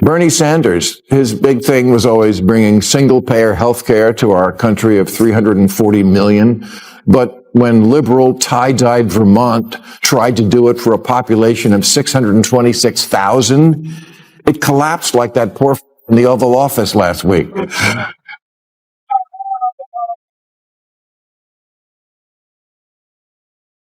Bernie Sanders, his big thing was always bringing single-payer health care to our country of 340 million. But when liberal tie-dyed Vermont tried to do it for a population of 626,000, it collapsed like that poor in the Oval Office last week.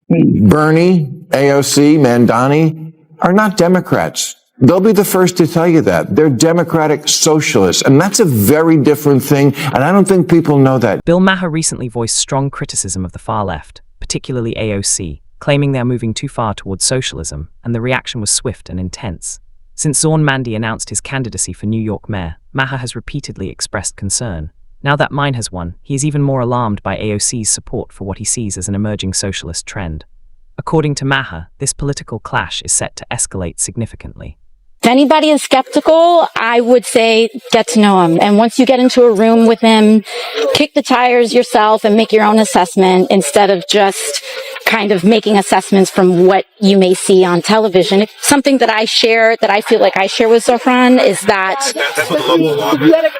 Bernie, AOC, Mandani are not Democrats. They'll be the first to tell you that. They're democratic socialists, and that's a very different thing, and I don't think people know that. Bill Maher recently voiced strong criticism of the far left, particularly AOC, claiming they are moving too far towards socialism, and the reaction was swift and intense. Since Zorn Mandy announced his candidacy for New York mayor, Maher has repeatedly expressed concern. Now that mine has won, he is even more alarmed by AOC's support for what he sees as an emerging socialist trend. According to Maher, this political clash is set to escalate significantly. If anybody is skeptical, I would say get to know him. And once you get into a room with him, kick the tires yourself and make your own assessment instead of just kind of making assessments from what you may see on television. Something that I share, that I feel like I share with Zafran, is that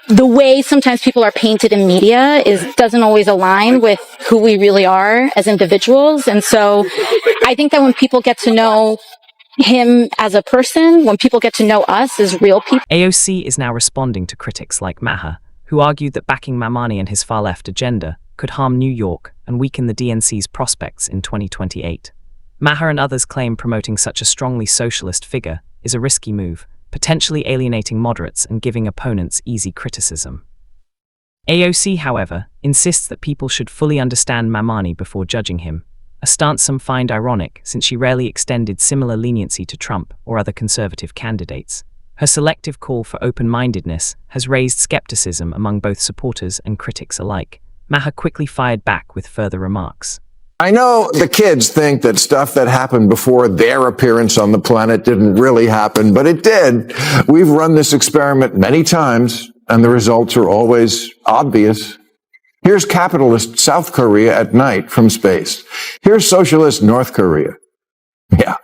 the way sometimes people are painted in media doesn't always align with who we really are as individuals. And so I think that when people get to know him as a person, when people get to know us as real people. AOC is now responding to critics like Maher, who argued that backing Mamani and his far-left agenda could harm New York and weaken the DNC's prospects in 2028. Maher and others claim promoting such a strongly socialist figure is a risky move, potentially alienating moderates and giving opponents easy criticism. AOC, however, insists that people should fully understand Mamani before judging him, a stance some find ironic since she rarely extended similar leniency to Trump or other conservative candidates. Her selective call for open-mindedness has raised skepticism among both supporters and critics alike. Maher quickly fired back with further remarks. I know the kids think that stuff that happened before their appearance on the planet didn't really happen, but it did. We've run this experiment many times, and the results are always obvious. Here's capitalist South Korea at night from space. Here's socialist North Korea. Yeah.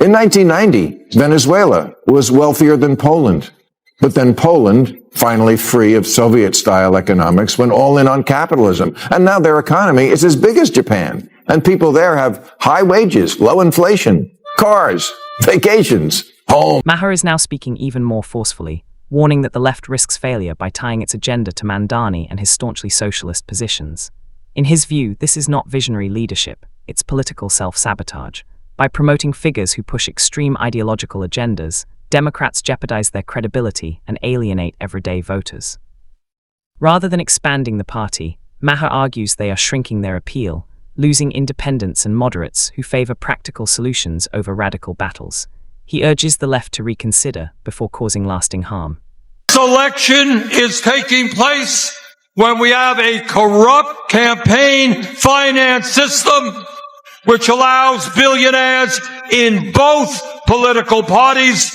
In 1990, Venezuela was wealthier than Poland. But then Poland, finally free of Soviet-style economics, went all in on capitalism. And now their economy is as big as Japan. And people there have high wages, low inflation, cars, vacations, home. Maher is now speaking even more forcefully, warning that the left risks failure by tying its agenda to Mandani and his staunchly socialist positions. In his view, this is not visionary leadership, it's political self-sabotage. By promoting figures who push extreme ideological agendas, Democrats jeopardize their credibility and alienate everyday voters. Rather than expanding the party, Maher argues they are shrinking their appeal, losing independents and moderates who favor practical solutions over radical battles. He urges the left to reconsider before causing lasting harm. This election is taking place when we have a corrupt campaign finance system which allows billionaires in both political parties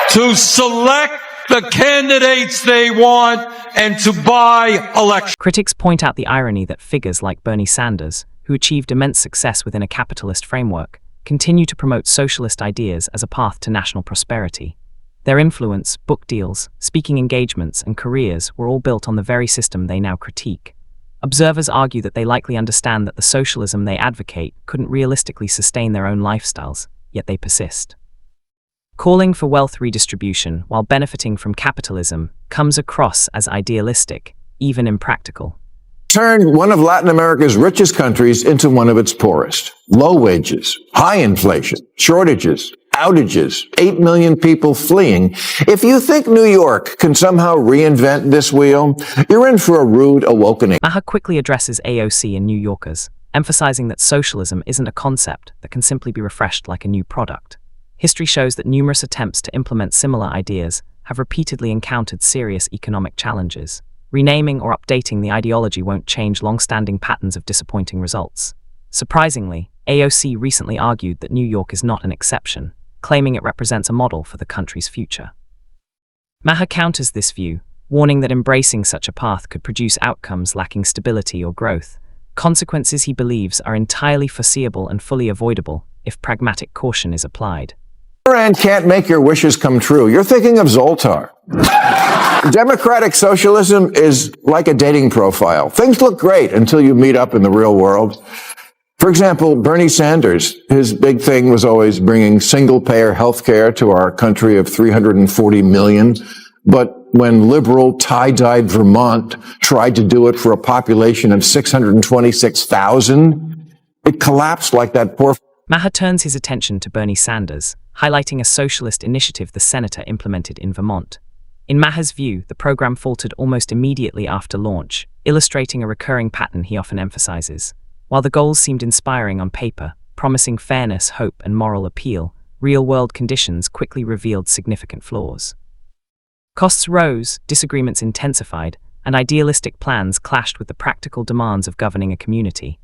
to select the candidates they want and to buy elections. Critics point out the irony that figures like Bernie Sanders, who achieved immense success within a capitalist framework, continue to promote socialist ideas as a path to national prosperity. Their influence, book deals, speaking engagements, and careers were all built on the very system they now critique. Observers argue that they likely understand that the socialism they advocate couldn't realistically sustain their own lifestyles, yet they persist. Calling for wealth redistribution while benefiting from capitalism comes across as idealistic, even impractical. Turned one of Latin America's richest countries into one of its poorest. Low wages, high inflation, shortages, outages, 8 million people fleeing. If you think New York can somehow reinvent this wheel, you're in for a rude awakening. Maher quickly addresses AOC and New Yorkers, emphasizing that socialism isn't a concept that can simply be refreshed like a new product. History shows that numerous attempts to implement similar ideas have repeatedly encountered serious economic challenges. Renaming or updating the ideology won't change long-standing patterns of disappointing results. Surprisingly, AOC recently argued that New York is not an exception, claiming it represents a model for the country's future. Maher counters this view, warning that embracing such a path could produce outcomes lacking stability or growth, consequences he believes are entirely foreseeable and fully avoidable if pragmatic caution is applied. Iran can't make your wishes come true. You're thinking of Zoltar. Democratic socialism is like a dating profile. Things look great until you meet up in the real world. For example, Bernie Sanders, his big thing was always bringing single-payer health care to our country of 340 million. But when liberal, tie-dyed Vermont tried to do it for a population of 626,000, it collapsed like that poor... Maher turns his attention to Bernie Sanders, highlighting a socialist initiative the senator implemented in Vermont. In Maher's view, the program faltered almost immediately after launch, illustrating a recurring pattern he often emphasizes. While the goals seemed inspiring on paper, promising fairness, hope, and moral appeal, real-world conditions quickly revealed significant flaws. Costs rose, disagreements intensified, and idealistic plans clashed with the practical demands of governing a community.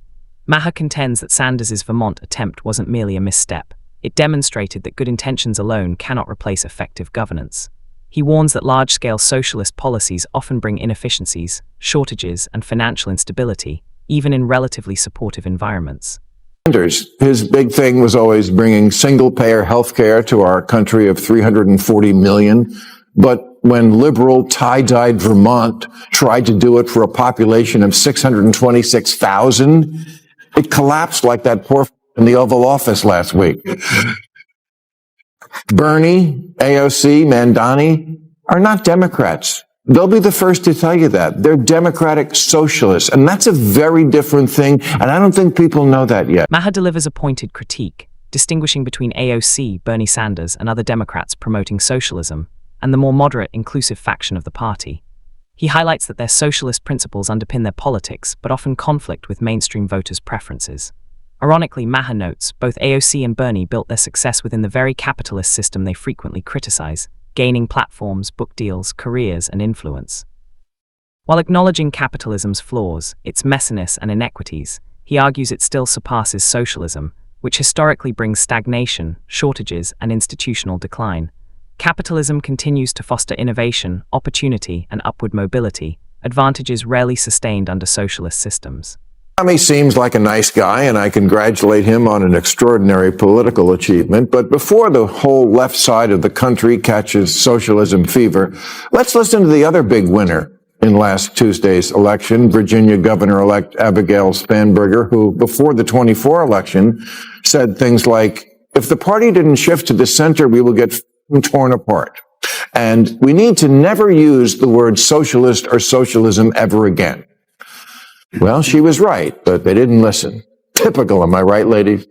Maher contends that Sanders' Vermont attempt wasn't merely a misstep. It demonstrated that good intentions alone cannot replace effective governance. He warns that large-scale socialist policies often bring inefficiencies, shortages, and financial instability, even in relatively supportive environments. Sanders, his big thing was always bringing single-payer health care to our country of 340 million. But when liberal, tie-dyed Vermont tried to do it for a population of 626,000, it collapsed like that poor in the Oval Office last week. Bernie, AOC, Mandani are not Democrats. They'll be the first to tell you that. They're democratic socialists, and that's a very different thing, and I don't think people know that yet. Maher delivers a pointed critique, distinguishing between AOC, Bernie Sanders, and other Democrats promoting socialism, and the more moderate, inclusive faction of the party. He highlights that their socialist principles underpin their politics, but often conflict with mainstream voters' preferences. Ironically, Maher notes, both AOC and Bernie built their success within the very capitalist system they frequently criticize, gaining platforms, book deals, careers, and influence. While acknowledging capitalism's flaws, its messiness and inequities, he argues it still surpasses socialism, which historically brings stagnation, shortages, and institutional decline. Capitalism continues to foster innovation, opportunity, and upward mobility, advantages rarely sustained under socialist systems. Tommy seems like a nice guy, and I congratulate him on an extraordinary political achievement. But before the whole left side of the country catches socialism fever, let's listen to the other big winner in last Tuesday's election, Virginia Governor-elect Abigail Spanberger, who, before the 24 election, said things like, if the party didn't shift to the center, we will get torn apart. And we need to never use the word socialist or socialism ever again. Well, she was right, but they didn't listen. Typical, am I right, ladies?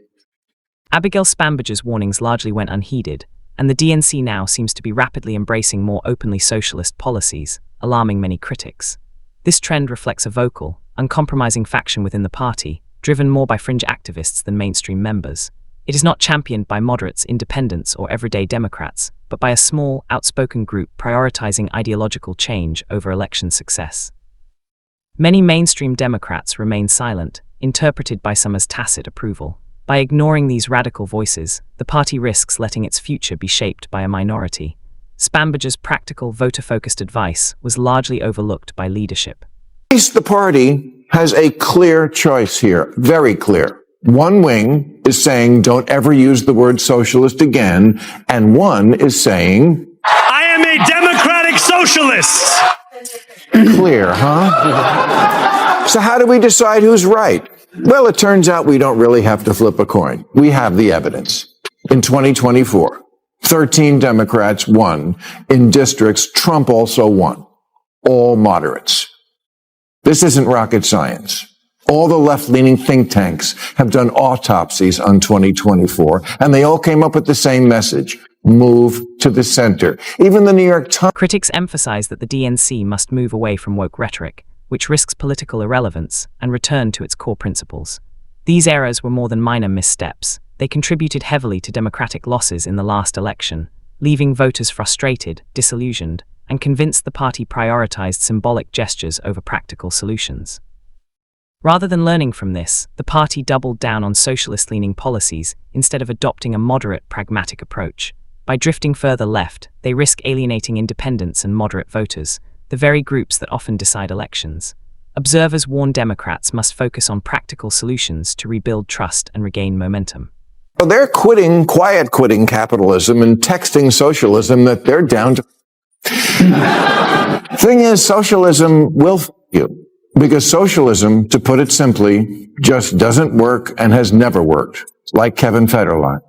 Abigail Spanberger's warnings largely went unheeded, and the DNC now seems to be rapidly embracing more openly socialist policies, alarming many critics. This trend reflects a vocal, uncompromising faction within the party, driven more by fringe activists than mainstream members. It is not championed by moderates, independents, or everyday Democrats, but by a small, outspoken group prioritizing ideological change over election success. Many mainstream Democrats remain silent, interpreted by some as tacit approval. By ignoring these radical voices, the party risks letting its future be shaped by a minority. Spanberger's practical, voter-focused advice was largely overlooked by leadership. The party has a clear choice here, very clear. One wing is saying, don't ever use the word socialist again, and one is saying, I am a democratic socialist! Clear, huh? So how do we decide who's right? Well, it turns out we don't really have to flip a coin. We have the evidence. In 2024, 13 Democrats won. In districts, Trump also won. All moderates. This isn't rocket science. All the left-leaning think tanks have done autopsies on 2024, and they all came up with the same message. Move to the center. Even the New York Times. Critics emphasize that the DNC must move away from woke rhetoric, which risks political irrelevance, and return to its core principles. These errors were more than minor missteps. They contributed heavily to Democratic losses in the last election, leaving voters frustrated, disillusioned, and convinced the party prioritized symbolic gestures over practical solutions. Rather than learning from this, the party doubled down on socialist-leaning policies instead of adopting a moderate, pragmatic approach. By drifting further left, they risk alienating independents and moderate voters, the very groups that often decide elections. Observers warn Democrats must focus on practical solutions to rebuild trust and regain momentum. They're quiet quitting capitalism and texting socialism that they're down to. Thing is, socialism will f you. Because socialism, to put it simply, just doesn't work and has never worked. Like Kevin Federline.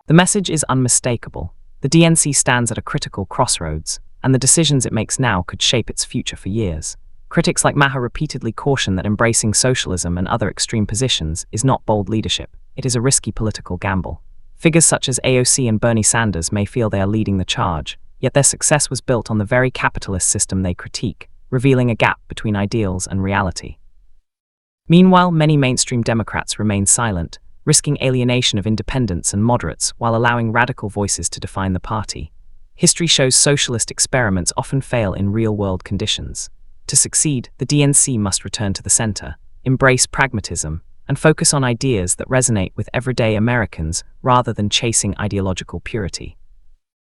The message is unmistakable. The DNC stands at a critical crossroads, and the decisions it makes now could shape its future for years. Critics like Maher repeatedly caution that embracing socialism and other extreme positions is not bold leadership. It is a risky political gamble. Figures such as AOC and Bernie Sanders may feel they are leading the charge, yet their success was built on the very capitalist system they critique, revealing a gap between ideals and reality. Meanwhile, many mainstream Democrats remain silent, risking alienation of independents and moderates while allowing radical voices to define the party. History shows socialist experiments often fail in real-world conditions. To succeed, the DNC must return to the center, embrace pragmatism, and focus on ideas that resonate with everyday Americans rather than chasing ideological purity.